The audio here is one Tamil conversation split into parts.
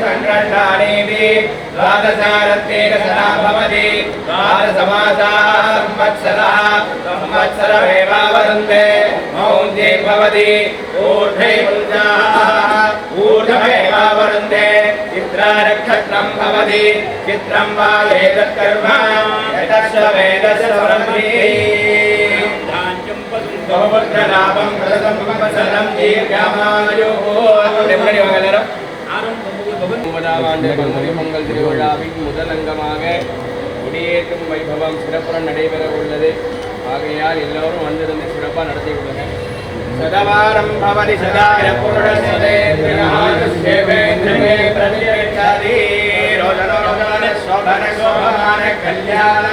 संग्रह्णानीति द्वादशारत्तेन सदा भवति द्वादशमासाः संवत्सरः संवत्सरमेवावरुन्धे मौन्ध्ये भवति ऊर्ध्वे पुञ्जाः ऊर्ध्वमेवावरुन्धे चित्रानक्षत्रं भवति चित्रं वा एतत्कर्म यतस्य वेदस्य बहुपुत्रलाभं प्रसम्पदं दीर्घमायुः பொங்கல் திருவிழாவின் முதல் அங்கமாக கொடியேற்றும் வைபவம் சிறப்புடன் நடைபெற உள்ளது. ஆகையால் எல்லோரும் வந்திருந்து சிறப்பாக நடத்தி உள்ளது. சதவாரம் பவனி சதாய சோபன கல்யாண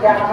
Terima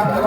kasih.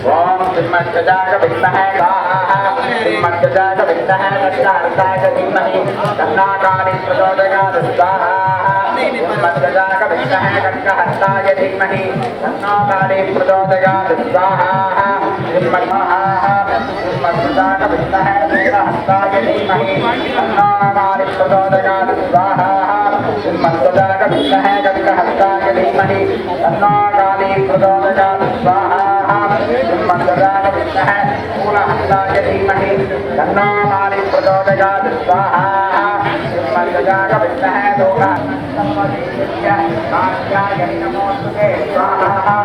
ओम सिम्मध्वजाय विद्महे सिम्मध्वजाय विद्महे दक्षार्ताय धीमहि तन्नाकारि प्रचोदयात् स्वाहा सिम्मध्वजाय विद्महे खड्गहस्ताय धीमहि तन्नाकारि प्रचोदयात् स्वाहा सिम्मध्वजाय विद्महे खड्गहस्ताय धीमहि तन्नाकारि प्रचोदयात् स्वाहा सिम्मध्वजाय विद्महे खड्गहस्ताय धीमहि तन्नाकारि प्रचोदयात् स्वाहा सिम्मध्वजाय विद्महे मूलहस्ताय धीमहि तन्नो मारि प्रचोदयात् स्वाहा सिम्मध्वजाय विद्महे लोकाय नमोस्तुते स्वाहा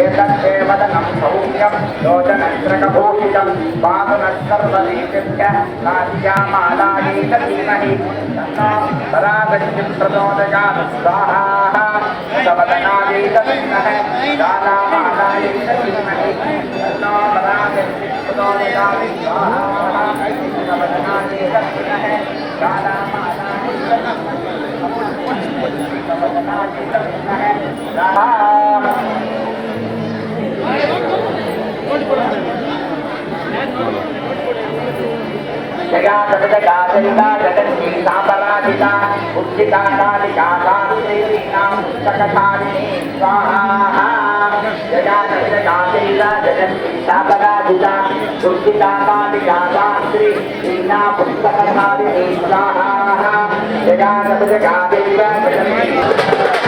एतद्दे वदनं सौम्यं लोचनत्रकभूषितं पादनस्सर्वदीपिभ्य काश्यामालायैत धीमहि तन्नो परागश्चिं प्रचोदयात् स्वाहा सवदनायैत धीमहि दानामालायैत धीमहि तन्नो परागश्चिं प्रचोदयात् स्वाहा सवदनायैत धीमहि दानामालायैत जया जगदा जगन्ती सापराधिता उच्चिता कालिका कांतीनां पुस्तकधारिणी स्वाहा जया जगदा जगन्ती सापराधिता उच्चिता कालिका कांतीनां पुस्तकधारिणी स्वाहा जया जगदा जगन्ती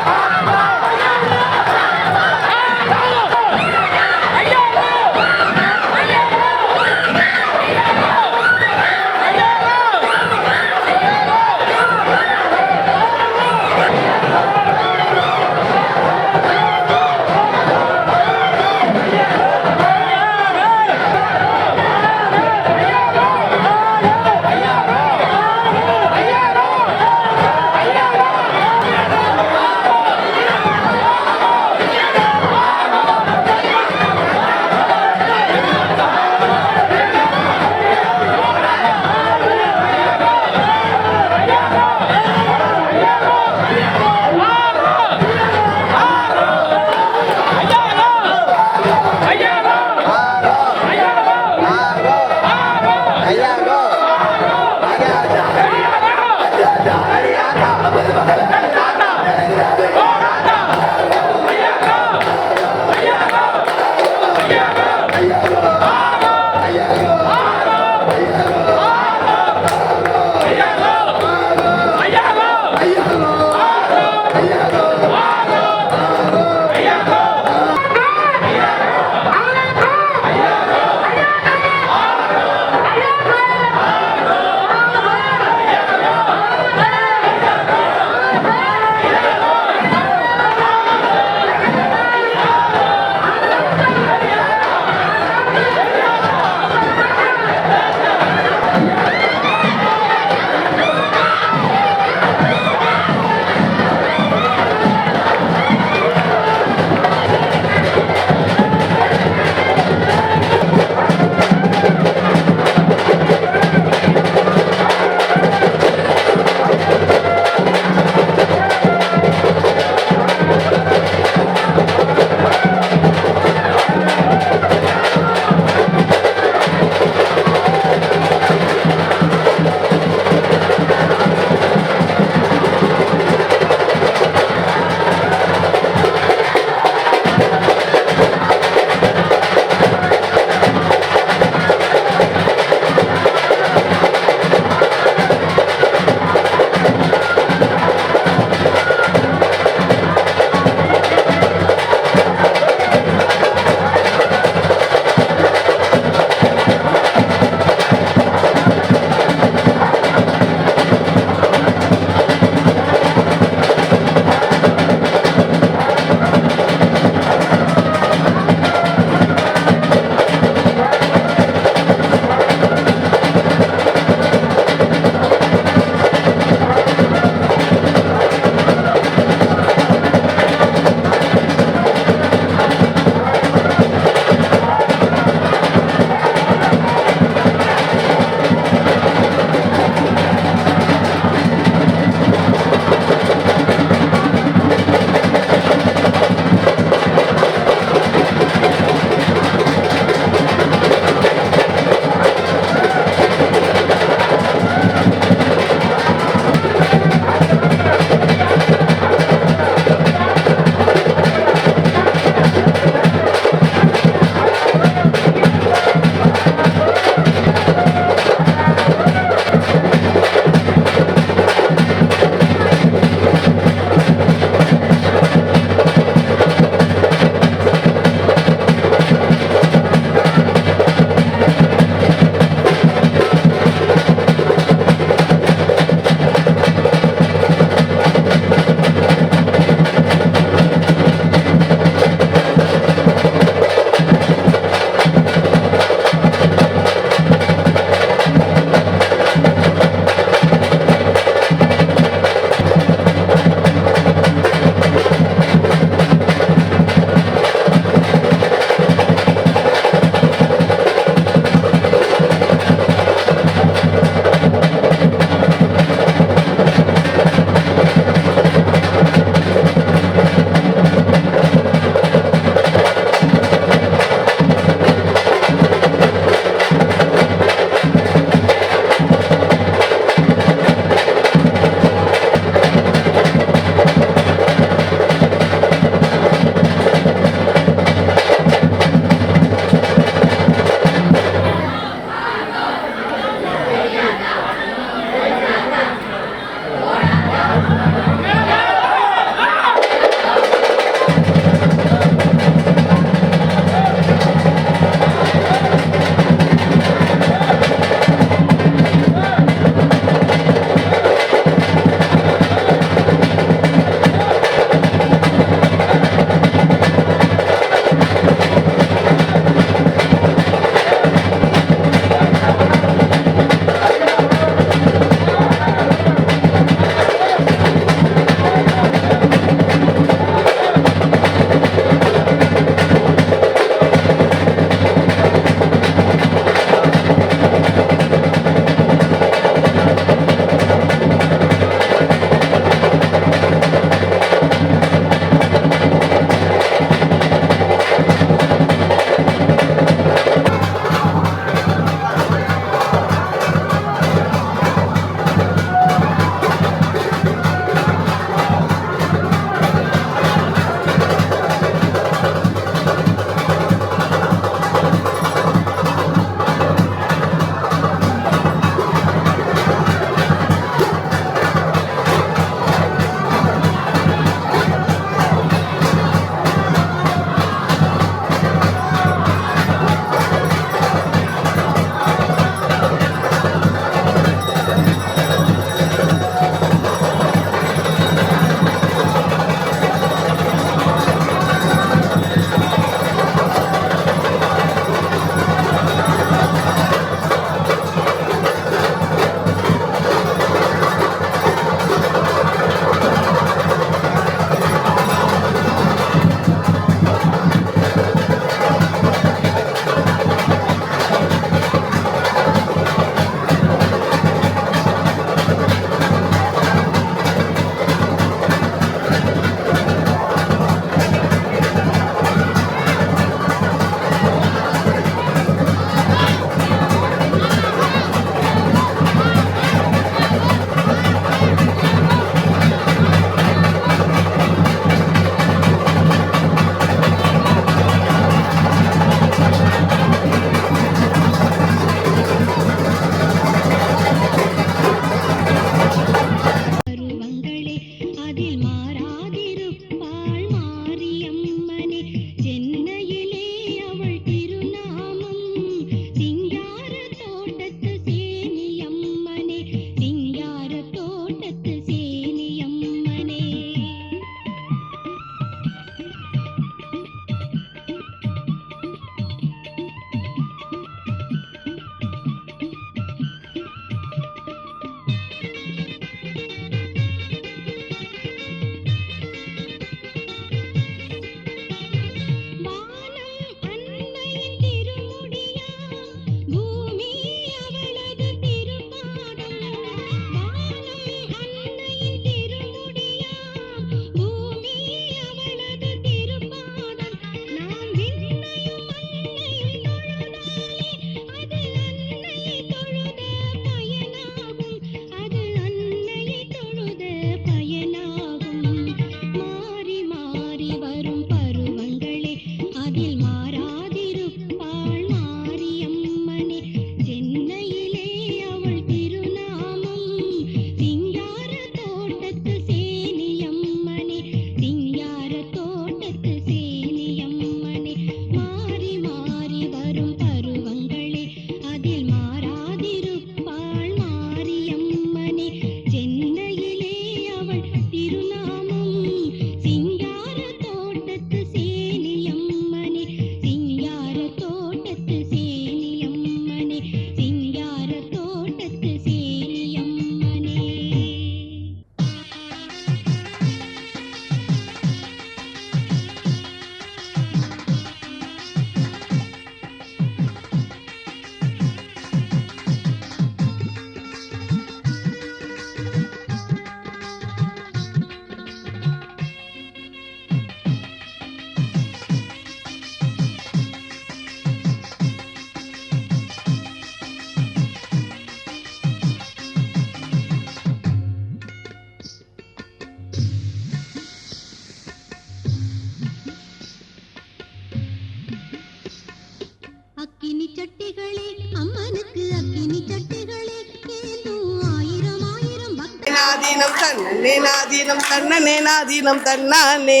சட்டிகளே அம்மனுக்கு அக்கினி சட்டிகளே ஏந்தும் ஆயிரம் ஆயிரம் பக்தர் நாதீனம் தன்னே நாதீனம் தன்னே நாதீனம் தன்னானே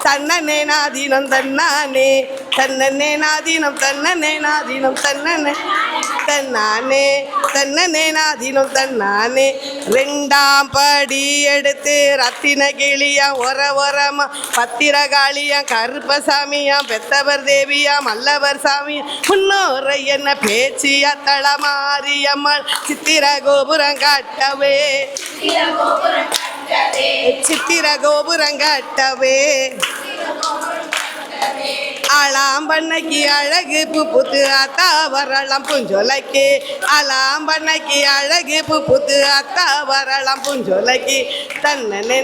தன்னே நாதீனம் தன்னானே தன்னே நாதீனம் தன்னே நாதீனம் தன்னே தன்னானே தன்னே நாதீனம் தன்னானே ரெண்டாம் படி எடுத்து ரத்தின கிளியா ஒரமா பத்திரகாளியா கருப்பசாமியா பெத்தவர் தேவியா மல்லவர் சாமியா முன்னோரை என்ன பேச்சியா தளமாரியம்மாள் சித்திர கோபுரம் காட்டவே சித்திர கோபுரம் காட்டவே ஆளாம்பண்ணைக்கு அழகு புத்து அத்தா வரலாம் புஞ்சொலைக்கு ஆளாம்பண்ணைக்கு அழகு புத்து அத்தா வரலாம் புஞ்சொலைக்கு தன்னே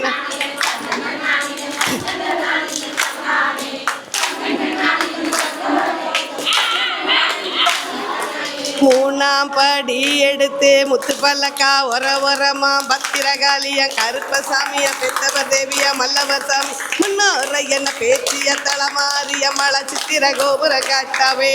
மூணாம் படி எடுத்து முத்து பல்லக்கா ஒரமா பத்திரகாளியா கருப்பசாமியா பெத்தவர் தேவியா மல்லவர் சாமி முன்னோரை என்ன பேச்சிய தளமாரிய மலை சித்திர கோபுரம் காட்டவே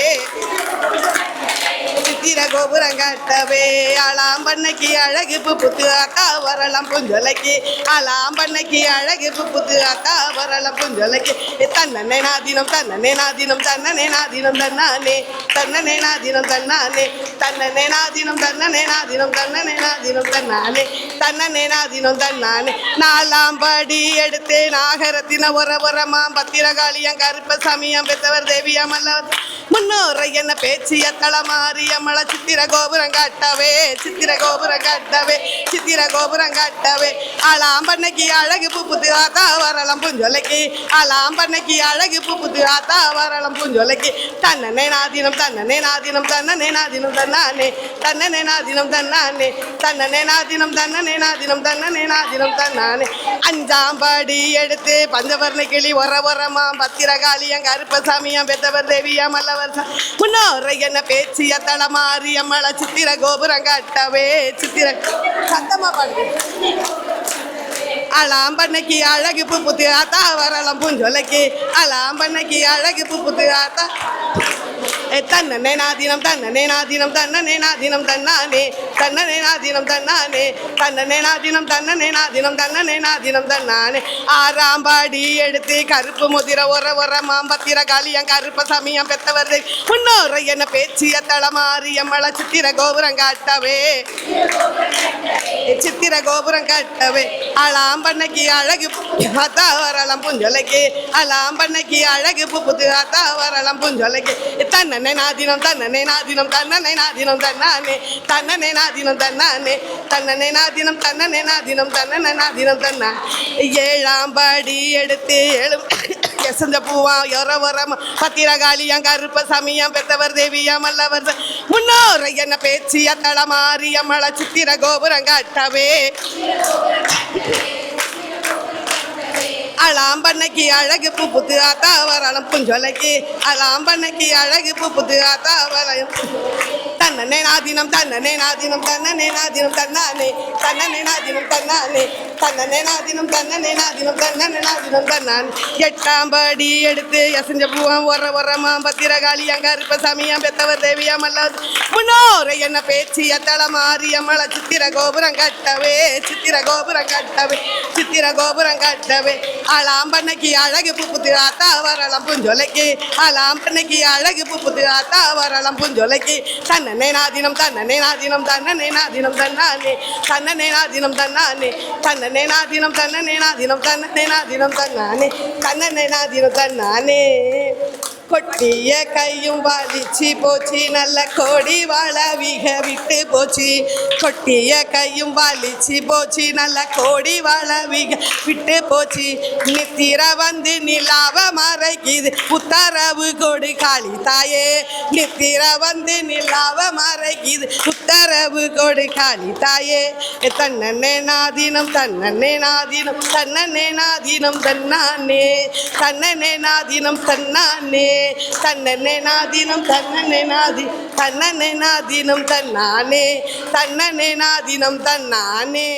சித்திர கோபுரம் காட்டவே ஆளாம்பண்ணைக்கு அழகு புத்து அக்கா வரலாம் புஞ்சொலைக்கு ஆளாம்பண்ணைக்கு அழகு புத்து அக்கா வரலாம் புஞ்சொலைக்கு தன்னே நாதினம் தன்னே நாதினம் தன்னே நாதினம் தன்னானே தன்னே நாதினம் தன்னானே தன்னே நாதினம் தன்னே நாதினம் தன்னே நாதினம் தன்னானே தன்னே நாதினம் தன்னானே நாலாம் படி எடுத்து நாகரத்தின ஒரமா பத்திரகாளியம் கருப்பசாமியம் பெத்தவர் தேவியா மல்லவர் முன்னோரை என்ன பேச்சிய தளமாரியம்மள சித்திர கோபுரம் காட்டவே சித்திர கோபுரம் காட்டவே சித்திர கோபுரம் காட்டவே ஆளாம்பண்ணைக்கு அழகு புத்து ஆத்தா வரலாம் புஞ்சொலைக்கு ஆளாம்பண்ணைக்கு அழகு புத்து ஆத்தா வரலாம் புஞ்சொலைக்கு தன்னே நாதினம் தன்னே நாதினம் தன்னே நாதினம் தன்னானே தன்னே நாதினம் தன்னானே தன்னே நாதினம் தன்னே நாதினம் தன்னே நாதினம் தன்னானே அஞ்சாம் படி எடுத்து பஞ்சவர்ண கிளி ஒரமா பத்திரகாளியம் கருப்பசாமியம் பெத்தவர் தேவியா மல்லவர் முன்னோரை என்ன பேச்சிய தளமாரியம்மள சித்திர கோபுரம் காட்டவே சித்திர சத்தமா பாடு ஆளாம்பண்ணைக்கு அழகு புத்து ஆத்தா வரலாம் பூஞ்சொலைக்கு ஆளாம்பண்ணைக்கு அழகு புத்து ஆத்தா தன்னே நாதினம் தன்னே நாதினம் தன்னே நாதினம் தன்னானே தன்னே நாதினம் தன்னானே தன்னே நாதினம் தன்னே நாதினம் தன்னே நாதினம் தன்னானே ஆறாம் படி எடுத்து கருப்பு முதிர ஒரமா பத்திரகாளியம் கருப்பசாமியம் பெத்தவர் முன்னோரை என்ன பேச்சிய தளமாரியம்மள சித்திர கோபுரம் காட்டவே சித்திர கோபுரம் காட்டவே ஆளாம்பண்ணைக்கு அழகு அத்தா வரலாம் புஞ்சொலைக்கு ஆளாம்பண்ணைக்கு அழகு புத்து அத்தா வரலாம் புஞ்சொலைக்கு தன்னே நாதினம் தன்னே நாதினம் தன்னே நாதினம் தன்னானே தன்னே நாதினம் தன்னானே தன்னே நாதினம் தன்னே நாதினம் தன்னே நாதினம் தன்னா ஏழாம் படி எடுத்து எசந்த பூவா ஒரமா பத்திரகாளியம் கருப்பசாமியம் பெத்தவர் தேவியா மல்லவர் முன்னோரை என்ன பேச்சிய தளமாரியம்மள சித்திர கோபுரம் காட்டவே ஆளாம்பண்ணைக்கு அழகு புத்து ஆத்தா வரலாம் புஞ்சொலைக்கு ஆளாம்பண்ணைக்கு அழகு புத்து ஆத்தா வரலாம் தன்னே நாதினம் தன்னே நாதினம் தன்னே நாதினம் தன்னானே தன்னே நாதினம் தன்னானே தன்னே நாதினம் தன்னே நாதினம் தன்னே நாதினம் தன்னான் எட்டாம் படி எடுத்து எசஞ்ச பூவம் ஒரமா பத்திரகாளியம் கருப்பசாமியம் பெத்தவர் தேவியா மல்லவர் முன்னோரை என்ன பேச்சிய தளமாரியம்மள சித்திர கோபுரம் கட்டவே சித்திர கோபுரம் கட்டவே சித்திர கோபுரம் கட்டவே ஆளாம்பண்ணைக்கு அழகு புத்து ஆத்தா வரலாம் புஞ்சொலைக்கு ஆளாம்பண்ணைக்கு அழகு புத்து ஆத்தா வரலாம் புஞ்சொலைக்கு தன்னே நாதினம் தன்னே நாதினம் தன்னே நாதினம் தன்னானே தன்னே நாதினம் தன்னானே தன்னே நாதினம் தன்னே நாதினம் தன்னே நாதினம் தன்னானே தன்னே நாதினம் தன்னானே கொட்டிய கையும் வலிச்சு போச்சு நல்ல கோடி வாழ விக விட்டு போச்சு கொட்டிய கையும் வலிச்சு போச்சு நல்ல கோடி வாழ விக விட்டு போச்சு நித்திர வந்து நிலாவ மறைக்குது உத்தரவு கொடு காளி தாயே நித்திர வந்து நிலாவ மறைக்குது உத்தரவு கொடு காளி தாயே தன்னே நாதினம் தன்னே நாதினம் தன்னே நாதினம் தன்னானே தன்னே நாதினம் தன்னானே தன்னே நாதினம் தன்னே நாதி தன்னே நாதினம் தன்னானே தன்னே நாதினம் தன்னானே